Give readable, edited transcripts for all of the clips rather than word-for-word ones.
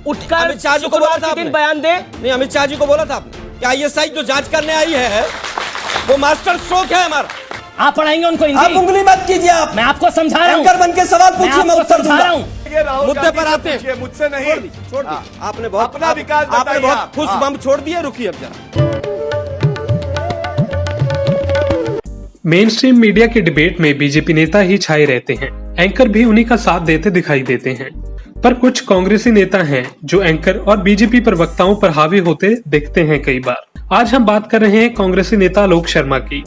उठकर अमित शाह जी को बोला था दिन बयान दे। नहीं, अमित शाह जी को बोला था आपने कि आईएसआई जो जांच करने आई है वो मास्टर स्ट्रोक है हमारा। आप पढ़ाएंगे उनको हिंदी? आप उंगली मत कीजिए, आप मैं आपको समझा रहा हूं। एंकर बन के सवाल पूछिए, मैं उत्तर दूंगा। मुद्दे पर आते हैं, मुझसे नहीं। छोड़ दी। आपने बहुत अपना विकास आपने बहुत खुश बम छोड़ दिए। रुकिए अब जरा। मेन स्ट्रीम मीडिया के डिबेट में बीजेपी नेता ही छाए रहते हैं, एंकर भी उन्हीं का साथ देते दिखाई देते हैं। पर कुछ कांग्रेसी नेता हैं जो एंकर और बीजेपी पर वक्ताओं पर हावी होते दिखते हैं कई बार। आज हम बात कर रहे हैं कांग्रेसी नेता आलोक शर्मा की।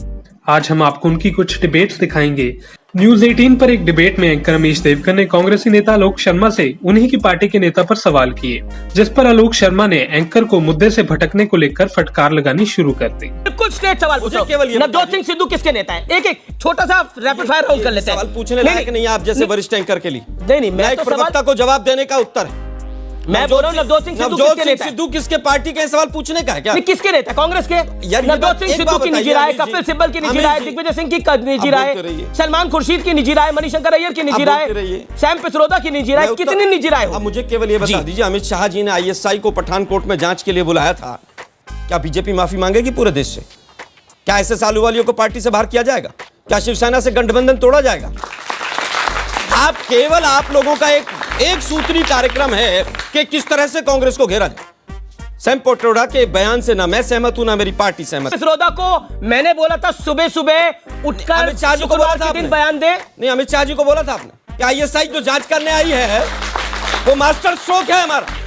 आज हम आपको उनकी कुछ डिबेट्स दिखाएंगे। न्यूज 18 पर एक डिबेट में एंकर रमेश देवकर ने कांग्रेसी नेता आलोक शर्मा से उन्हीं की पार्टी के नेता पर सवाल किए, जिस पर आलोक शर्मा ने एंकर को मुद्दे से भटकने को लेकर फटकार लगानी शुरू कर दी। बिल्कुल स्ट्रेट सवाल पूछो। नवजोत सिंह सिद्धू किसके नेता है? एक एक छोटा सा रैपिड फायर राउंड कर लेते हैं। सवाल पूछने लायक नहीं आप जैसे वरिष्ठ एंकर के लिए। नहीं, मैं तो प्रवक्ता को जवाब देने का उत्तर है। मैं बोल रहा हूँ नवजोत सिंह सिद्धू किसके पार्टी के सवाल पूछने का है क्या? किसके नेता? कांग्रेस के। नवजोत सिंह सिद्धू की निजी राय, कपिल सिब्बल की निजी राय, दिग्विजय सिंह की निजी राय, सलमान खुर्शीद की निजी राय, मणिशंकर अय्यर की निजी राय, सैम पित्रोदा की निजी राय, कितनी निजी राय हो? मुझे केवल ये बता दीजिए, अमित शाह जी ने आईएसआई को पठानकोट में जांच के लिए बुलाया था, क्या बीजेपी माफी मांगेगी पूरे देश से? क्या एसएस आलूवालियों को पार्टी से बाहर किया जाएगा? क्या शिवसेना से गठबंधन तोड़ा जाएगा? आप लोगों का एक सूत्री कार्यक्रम है कि किस तरह से कांग्रेस को घेरा जाए। सैम पित्रोदा के बयान से ना मैं सहमत हूं, ना मेरी पार्टी सहमत। पित्रोदा को मैंने बोला था सुबह सुबह उठकर अमित शाह जी को बोला था दिन बयान दे। नहीं, अमित शाह जी को बोला था आपने कि आईएसआई जो जांच करने आई है वो मास्टर स्ट्रोक है हमारा।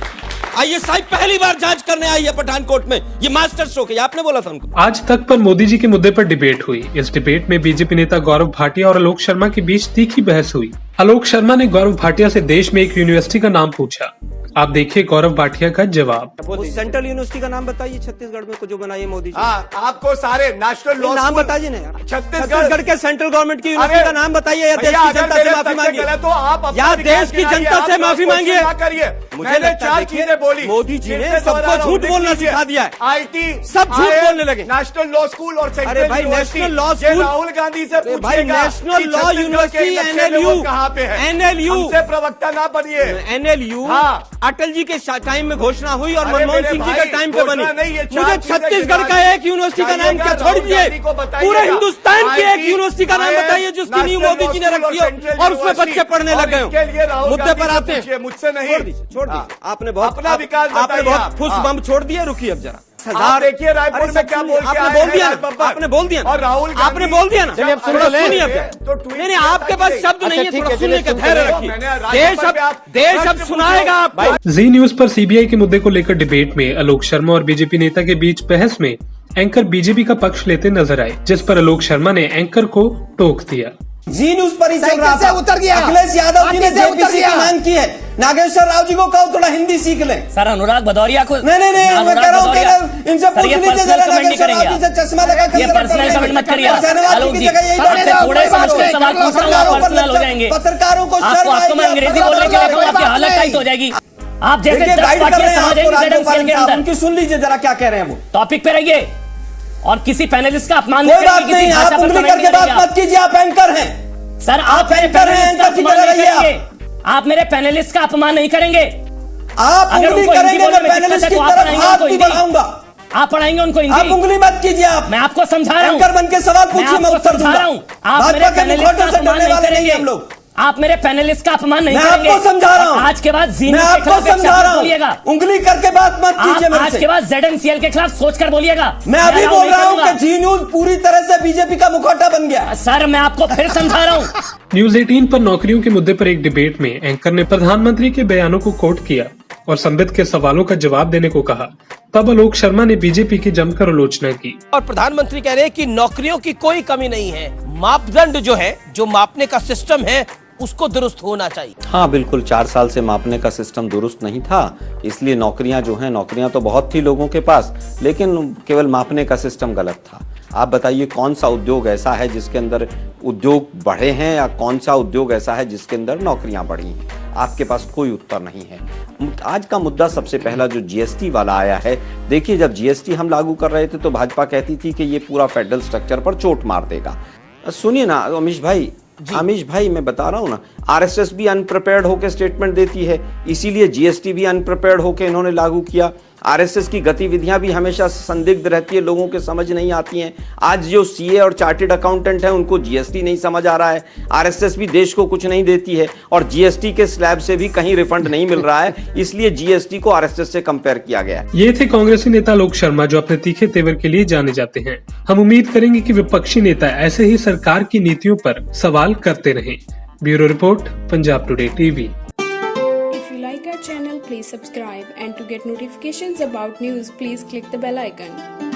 आईएसआई पहली बार जांच करने आई है पठानकोट में, ये मास्टर स्ट्रोक है, आपने बोला था उनको। आज तक पर मोदी जी के मुद्दे पर डिबेट हुई। इस डिबेट में बीजेपी नेता गौरव भाटिया और आलोक शर्मा के बीच तीखी बहस हुई। आलोक शर्मा ने गौरव भाटिया से देश में एक यूनिवर्सिटी का नाम पूछा। आप देखिए गौरव भाटिया का जवाब। सेंट्रल यूनिवर्सिटी का नाम बताइए छत्तीसगढ़ में जो बनाई है मोदी जी। आपको सारे नेशनल लॉ नाम बताइए ना यार। छत्तीसगढ़ के सेंट्रल गवर्नमेंट की यूनिवर्सिटी का नाम बताइए, या देश की जनता से माफी मांगिए। तो आप या देश की जनता से माफी मांगिए। मैंने 4 चीजें बोली। मोदी जी ने सबको झूठ बोलना सिखा दिया है। आईटी सब झूठ बोलने लगे। नेशनल लॉ स्कूल और अरे भाई national law school, Rahul Gandhi से पूछिएगा। नेशनल लॉ यूनिवर्सिटी एनएलयू कहाँ पे है? एनएलयू से प्रवक्ता ना बनिए। एनएलयू अटल जी के टाइम में घोषणा हुई और मनमोहन सिंह जी के टाइम पे बनी। मुझे छत्तीसगढ़ का एक यूनिवर्सिटी का नाम क्या छोड़ दिए, पूरे हिंदुस्तान की एक यूनिवर्सिटी का नाम बताइए जिसकी नींव मोदी जी ने रखी हो और उसमें बच्चे पढ़ने लग गए। मुद्दे पर आते हैं, मुझसे नहीं। छोड़ दीजिए। आपने बहुत अपना विकास आपने बहुत खुश बम छोड़ दिए। रुकिए अब जरा। देखिए रायपुर में क्या बोल के आपने बोल दिया, आपने बोल दिया और राहुल आपने बोल दिया ना। चलिए अब सुनिए नहीं, आपके पास शब्द नहीं है, थोड़ा सुनने का धैर्य रखिए। देश अब सुनाएगा आपको। जी न्यूज पर सीबीआई के मुद्दे को लेकर डिबेट में आलोक शर्मा और बीजेपी नेता के बीच बहस में एंकर बीजेपी का पक्ष लेते नजर आए, जिस पर आलोक शर्मा ने एंकर को टोक दिया। जी न्यूज पर ही चल रहा था। उतर गया। अखिलेश यादव जी ने जेपीसी की मांग की है। नागेश्वर राव जी को कहो थोड़ा हिंदी सीख लें। सर अनुराग भदौरिया को नहीं मैं कह रहा हूँ कि इनसे पूछ लीजिए जरा, नागेश्वर राव जी से चश्मा लगा कर पर्सनल कमेंट मत करिए आलोक जी। थोड़े समझ के सवाल पूछ रहा हूँ, पर्सनल हो जाएंगे। पत्रकारों को आपको मैं अंग्रेजी बोलने के लिए आपकी हालत टाइट हो जाएगी। आप जैसे 10 पार्टियां समाज के अंदर उनकी सुन लीजिए जरा क्या कह रहे हैं वो। टॉपिक पे रहिए और किसी पैनलिस्ट का अपमान कोई बात नहीं, आप उंगली करके बात मत कीजिए, आप एंकर हैं सर। आप एंकर हैं, एंकर की तरह रहिए। आप मेरे पैनलिस्ट का अपमान नहीं करेंगे। आप उंगली करेंगे, मैं पैनलिस्ट की तरफ हाथ नहीं बढ़ाऊंगा। आप पढ़ाएंगे उनको हिंदी? आप उंगली मत कीजिए। आप मैं आपको समझा रहा हूँ। एंकर बन के सवाल पूछिए, मैं उत्तर दूंगा। आप मेरे पैनलिस्ट का अपमान नहीं करेंगे। हम लोग आप मेरे पैनलिस्ट का अपमान नहीं मैं करेंगे। आपको समझा रहा हूँ। आज के बाद मैं आपको समझा रहा हूँ, उंगली करके बात मत कीजिए मेरे से। आज के बाद ZNCL के खिलाफ सोचकर बोलिएगा। मैं अभी बोल रहा हूँ कि जी न्यूज पूरी तरह से बीजेपी का मुखौटा बन गया। सर मैं आपको फिर समझा रहा हूँ। न्यूज 18 पर नौकरियों के मुद्दे पर एक डिबेट में एंकर ने प्रधानमंत्री के बयानों को कोट किया और संबित के सवालों का जवाब देने को कहा। तब आलोक शर्मा ने बीजेपी की जमकर आलोचना की और प्रधानमंत्री कह रहे हैं कि नौकरियों की कोई कमी नहीं है, मापदंड जो है, जो मापने का सिस्टम है उसको दुरुस्त होना चाहिए। हाँ बिल्कुल, 4 साल से मापने का सिस्टम दुरुस्त नहीं था, इसलिए नौकरियां जो हैं, नौकरियां तो बहुत थी लोगों के पास, लेकिन केवल मापने का सिस्टम गलत था। आप बताइए कौन सा उद्योग ऐसा है जिसके अंदर उद्योग बढ़े हैं, या कौन सा उद्योग ऐसा है जिसके अंदर नौकरियां बढ़ी हैं? आपके पास कोई उत्तर नहीं है। आज का मुद्दा सबसे पहला जो जीएसटी वाला आया है, देखिए जब जीएसटी हम लागू कर रहे थे तो भाजपा कहती थी कि ये पूरा फेडरल स्ट्रक्चर पर चोट मार देगा। सुनिए ना अमीश भाई, आमिश भाई मैं बता रहा हूँ ना, आरएसएस भी अनप्रिपेयर्ड होकर स्टेटमेंट देती है, इसीलिए जीएसटी भी अनप्रिपेयर्ड होकर इन्होंने लागू किया। आरएसएस की गतिविधियां भी हमेशा संदिग्ध रहती है, लोगों के समझ नहीं आती हैं। आज जो सीए और चार्टर्ड अकाउंटेंट हैं उनको जीएसटी नहीं समझ आ रहा है। आरएसएस भी देश को कुछ नहीं देती है और जीएसटी के स्लैब से भी कहीं रिफंड नहीं मिल रहा है, इसलिए जीएसटी को आरएसएस से कंपेयर किया गया है। ये थे कांग्रेसी नेता लोक शर्मा, जो अपने तीखे तेवर के लिए जाने जाते हैं। हम उम्मीद करेंगे कि विपक्षी नेता ऐसे ही सरकार की नीतियों पर सवाल करते रहें। Bureau report, Punjab today TV. If you like our channel, please subscribe, and to get notifications about news, please click the bell icon.